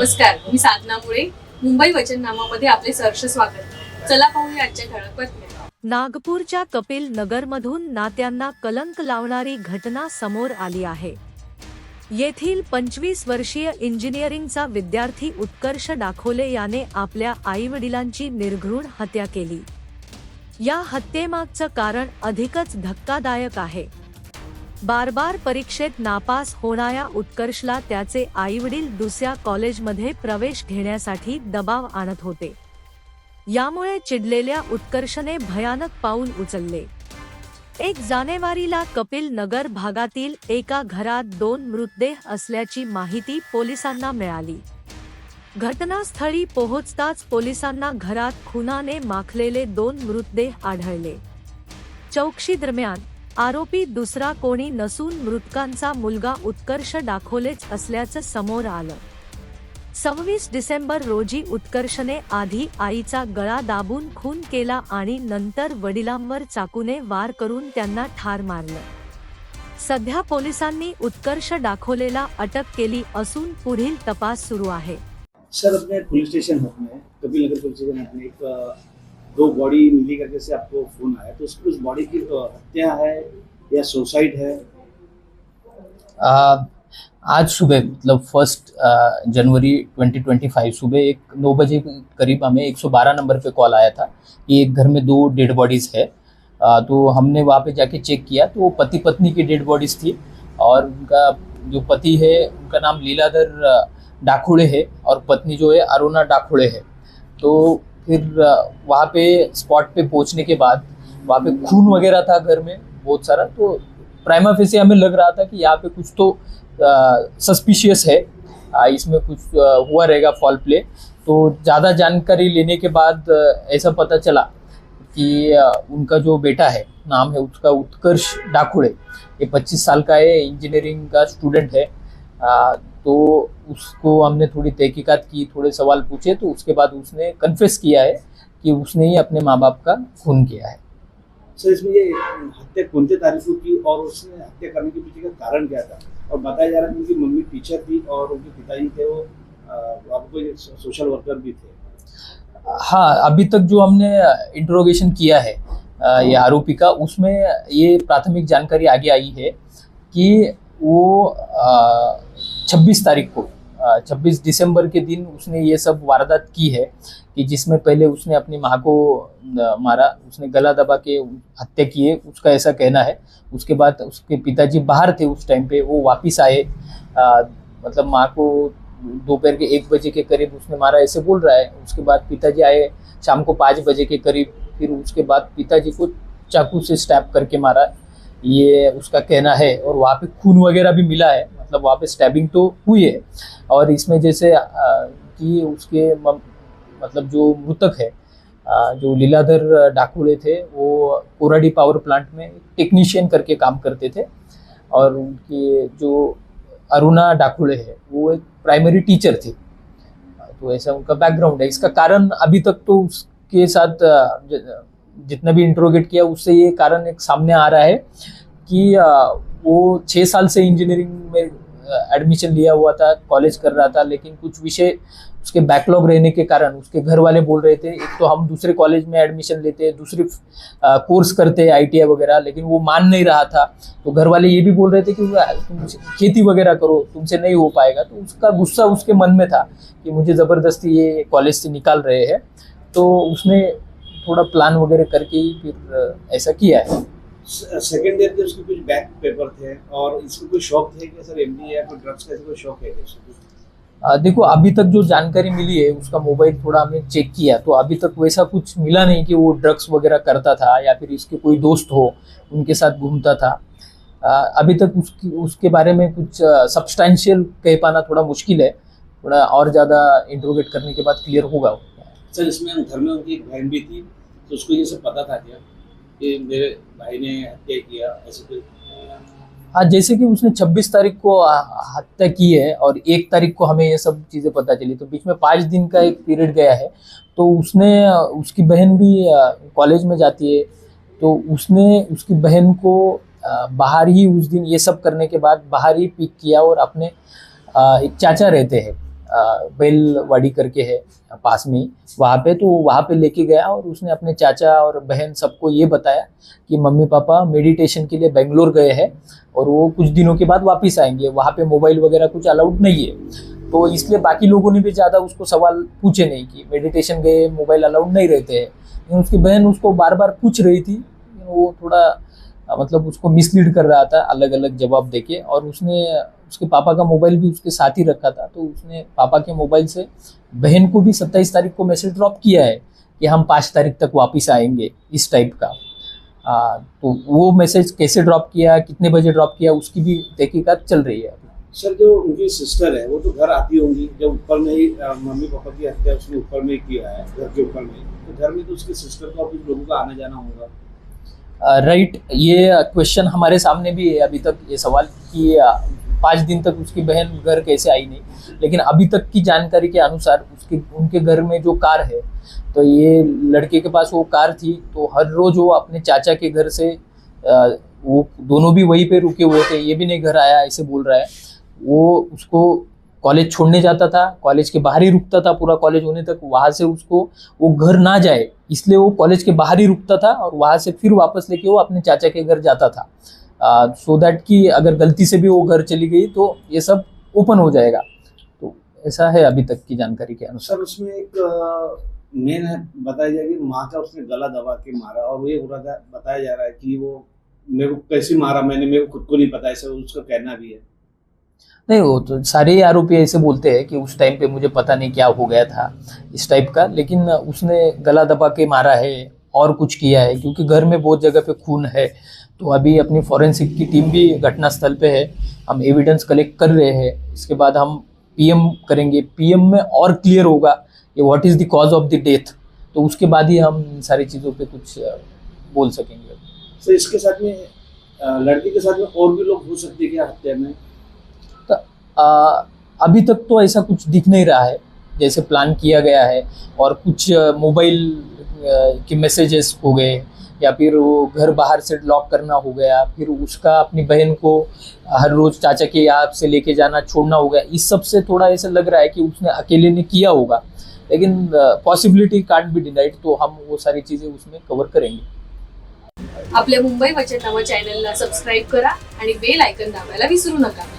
नमस्कार, मी साधना मुळे. मुंबई वचननामामध्ये आपले सहर्ष स्वागत. चला पाहूया आजच्या ठळक बातम्या. नागपूरच्या कपिल नगरमधून नात्यांना कलंक लावणारी घटना समोर आली आहे. येथील 25 वर्षीय इंजिनिअरिंगचा विद्यार्थी उत्कर्ष डाखोले याने आपल्या आईवडिलांची निर्घृण हत्या केली. या हत्येमागचं कारण अधिकच धक्कादायक आहे. बार परीक्षेत नापास होणाऱ्या उत्कर्षला त्याचे आईवडील दुसऱ्या कॉलेजमध्ये प्रवेश घेण्यासाठी दबाव आणत होते. यामुळे चिडलेल्या उत्कर्षने भयानक पाऊल उचलले. 1 जानेवारीला कपिल नगर भागातील एका घरात 2 मृतदेह असल्याची माहिती पोलिसांना मिळाली. घटनास्थळी पोहोचताच पोलिसांना घरात खुनाने माखलेले 2 मृतदेह आढळले. चौकशी दरम्यान आरोपी दुसरा कोणी नसून मृतकांचा मुलगा उत्कर्ष डाखोलेच असल्याचं समोर आलं. 26 डिसेंबर रोजी उत्कर्षने आधी आईचा गळा दाबून खून केला आणि नंतर वडिलांवर चाकूने वार करून त्यांना ठार मारलं. सध्या पोलिसांनी उत्कर्ष डाखोलेला अटक केली असून पुढील तपास सुरू आहे. सर, अपने पुलिस स्टेशन में कपिल नगर पुलिस स्टेशन में एक 2 बॉडी मिली करके से आपको फोन आया, तो उस बॉडी की हत्या है या सुसाइड है? आज सुबह मतलब 1 जनवरी 2025 सुबह 9 बजे करीब हमें 112 नंबर पे कॉल आया था कि एक घर में 2 डेड बॉडीज़ है. तो हमने वहाँ पे जाके चेक किया तो पति पत्नी की डेड बॉडीज़ थी और उनका जो पति है उनका नाम लीलाधर डाखोड़े है और पत्नी जो है अरुणा डाखोड़े है. तो फिर वहाँ पे स्पॉट पे पहुँचने के बाद वहाँ पे खून वगैरह था घर में बहुत सारा. तो प्राइमा फेसी हमें लग रहा था कि यहाँ पे कुछ तो सस्पिशियस है, इसमें कुछ हुआ रहेगा फॉल प्ले. तो ज़्यादा जानकारी लेने के बाद ऐसा पता चला कि उनका जो बेटा है, नाम है उसका उत्कर्ष डाखोड़े, ये 25 साल का है, इंजीनियरिंग का स्टूडेंट है. तो उसको हमने थोड़ी तहकीकात की, थोड़े सवाल पूछे तो उसके बाद उसने कन्फेस किया है कि उसने ही अपने माँ बाप का खून किया है. सर, इसमें ये हत्या कौन सी तारीख को की और उसने हत्या करने के पीछे का कारण क्या था? और बताया जा रहा है कि उनकी मम्मी टीचर थी और उनके पिताजी थे वो आपको सोशल वर्कर भी थे. हाँ, अभी तक जो हमने इंट्रोगेशन किया है ये आरोपी का, उसमें ये प्राथमिक जानकारी आगे आई है कि वो 26 तारीख को 26 दिसंबर के दिन उसने ये सब वारदात की है कि जिसमें पहले उसने अपनी माँ को मारा, उसने गला दबा के हत्या की है, उसका ऐसा कहना है. उसके बाद उसके पिताजी बाहर थे उस टाइम पे, वो वापस आए, मतलब माँ को दोपहर के 1 बजे के करीब उसने मारा ऐसे बोल रहा है. उसके बाद पिताजी आए शाम को 5 बजे के करीब, फिर उसके बाद पिताजी को चाकू से स्टैब करके मारा, ये उसका कहना है. और वहाँ पे खून वगैरह भी मिला है, मतलब वहाँ पे स्टैबिंग तो हुई है. और इसमें जैसे कि उसके मतलब जो मृतक है जो लीलाधर डाखोड़े थे, वो कोराडी पावर प्लांट में टेक्नीशियन करके काम करते थे. और उनकी जो अरुणा डाखोड़े है वो एक प्राइमरी टीचर थी. तो ऐसा उनका बैकग्राउंड है. इसका कारण अभी तक तो उसके साथ जितना भी इंट्रोगेट किया उससे ये कारण एक सामने आ रहा है कि वो 6 साल से इंजीनियरिंग में एडमिशन लिया हुआ था, कॉलेज कर रहा था, लेकिन कुछ विषय उसके बैकलॉग रहने के कारण उसके घर वाले बोल रहे थे एक तो हम दूसरे कॉलेज में एडमिशन लेते हैं, दूसरी कोर्स करते हैं ITI वगैरह, लेकिन वो मान नहीं रहा था. तो घर वाले ये भी बोल रहे थे कि तुम खेती वगैरह करो, तुमसे नहीं हो पाएगा. तो उसका गुस्सा उसके मन में था कि मुझे ज़बरदस्ती ये कॉलेज से निकाल रहे हैं. तो उसने थोड़ा प्लान वगैरह करके ही फिर ऐसा किया है. सेकेंड ईयर के उसके कुछ बैक पेपर थे और इसको कोई शौक थे कि सर MD या कोई ड्रग्स का कोई शौक है क्या? देखो, अभी तक जो जानकारी मिली है उसका मोबाइल थोड़ा हमने चेक किया तो अभी तक वैसा कुछ मिला नहीं कि वो ड्रग्स वगैरह करता था या फिर इसके कोई दोस्त हो उनके साथ घूमता था. अभी तक उसके बारे में कुछ सब्सटेंशियल कह पाना थोड़ा मुश्किल है. थोड़ा और ज़्यादा इंट्रोगेट करने के बाद क्लियर होगा. सर, इसमें घर में उनकी एक बहन भी थी, तो उसको ये सब पता था क्या कि मेरे भाई ने हत्या किया ऐसे कोई? हाँ, जैसे कि उसने 26 तारीख को हत्या की है और 1 तारीख को हमें ये सब चीज़ें पता चली, तो बीच में 5 दिन का एक पीरियड गया है. तो उसकी बहन भी कॉलेज में जाती है, तो उसने उसकी बहन को बाहर ही उस दिन ये सब करने के बाद बाहर ही पिक किया और अपने एक चाचा रहते हैं बैलवाड़ी करके है पास में ही वहाँ पे, तो वहाँ पे लेके गया और उसने अपने चाचा और बहन सबको ये बताया कि मम्मी पापा मेडिटेशन के लिए बेंगलोर गए हैं और वो कुछ दिनों के बाद वापस आएंगे, वहाँ पे मोबाइल वगैरह कुछ अलाउड नहीं है। तो इसलिए बाकी लोगों ने भी ज़्यादा उसको सवाल पूछे नहीं कि मेडिटेशन गए मोबाइल अलाउड नहीं रहते हैं, लेकिन उसकी बहन उसको बार बार पूछ रही थी, वो थोड़ा मतलब उसको मिसलीड कर रहा था अलग अलग जवाब देके, और उसने उसके पापा का मोबाइल भी उसके साथ ही रखा था, तो उसने पापा के मोबाइल से बहन को भी 27 तारीख को मैसेज ड्रॉप किया है कि हम 5 तारीख तक वापस आएंगे, इस टाइप का। तो वो मैसेज कैसे ड्रॉप किया, कितने बजे ड्रॉप किया, उसकी भी तहकीकात चल रही है। सर, जो उनकी सिस्टर है वो तो घर आती होंगी, जब ऊपर में ही मम्मी पापा की हत्या उसने ऊपर में ही किया है, घर के ऊपर में, तो घर में तो उसकी सिस्टर का और कुछ लोगों का आना जाना होगा। राइट, ये क्वेश्चन हमारे सामने भी है अभी तक, ये सवाल कि 5 दिन तक उसकी बहन घर कैसे आई नहीं, लेकिन अभी तक की जानकारी के अनुसार उनके घर में जो कार है, तो ये लड़के के पास वो कार थी, तो हर रोज वो अपने चाचा के घर से वो दोनों भी वहीं पे रुके हुए थे, ये भी नहीं घर आया ऐसे बोल रहा है। वो उसको कॉलेज छोड़ने जाता था, कॉलेज के बाहर ही रुकता था पूरा कॉलेज होने तक, वहाँ से उसको वो घर ना जाए इसलिए वो कॉलेज के बाहर ही रुकता था और वहाँ से फिर वापस लेके वो अपने चाचा के घर जाता था, सो दैट कि अगर गलती से भी वो घर चली गई तो ये सब ओपन हो जाएगा। तो ऐसा है अभी तक की जानकारी के अनुसार। सर, उसमें एक मेन है बताया जाए कि माँ का उसने गला दबा के मारा, और ये हो रहा था, बताया जा रहा है कि वो मेरे को कैसे मारा मैंने, मेरे को खुद को नहीं पता, ऐसा उसका कहना भी है। नहीं, वो तो सारे आरोपी ऐसे बोलते हैं कि उस टाइम पे मुझे पता नहीं क्या हो गया था इस टाइप का, लेकिन उसने गला दबा के मारा है और कुछ किया है, क्योंकि घर में बहुत जगह पे खून है। तो अभी अपनी फॉरेंसिक की टीम भी घटनास्थल पे है, हम एविडेंस कलेक्ट कर रहे हैं, इसके बाद हम पीएम करेंगे, पीएम में और क्लियर होगा कि what is the cause of the death, तो उसके बाद ही हम इन सारी चीज़ों पे कुछ बोल सकेंगे। सर, इसके साथ में लड़की के साथ में और भी लोग हो सकते हैं क्या हत्या में? अभी तक तो ऐसा कुछ दिख नहीं रहा है जैसे प्लान किया गया है, और कुछ मोबाइल के मैसेजेस हो गए, या फिर वो घर बाहर से लॉक करना हो गया, फिर उसका अपनी बहन को हर रोज चाचा के यहाँ से लेके जाना छोड़ना हो गया, इस सब से थोड़ा ऐसा लग रहा है कि उसने अकेले ने किया होगा, लेकिन पॉसिबिलिटी कांट बी डिनाइड, तो हम वो सारी चीज़ें उसमें कवर करेंगे। आपल्या मुंबई वचननामा चॅनलला सबस्क्राईब करा आणि बेल आयकन दाबायला विसरू नका.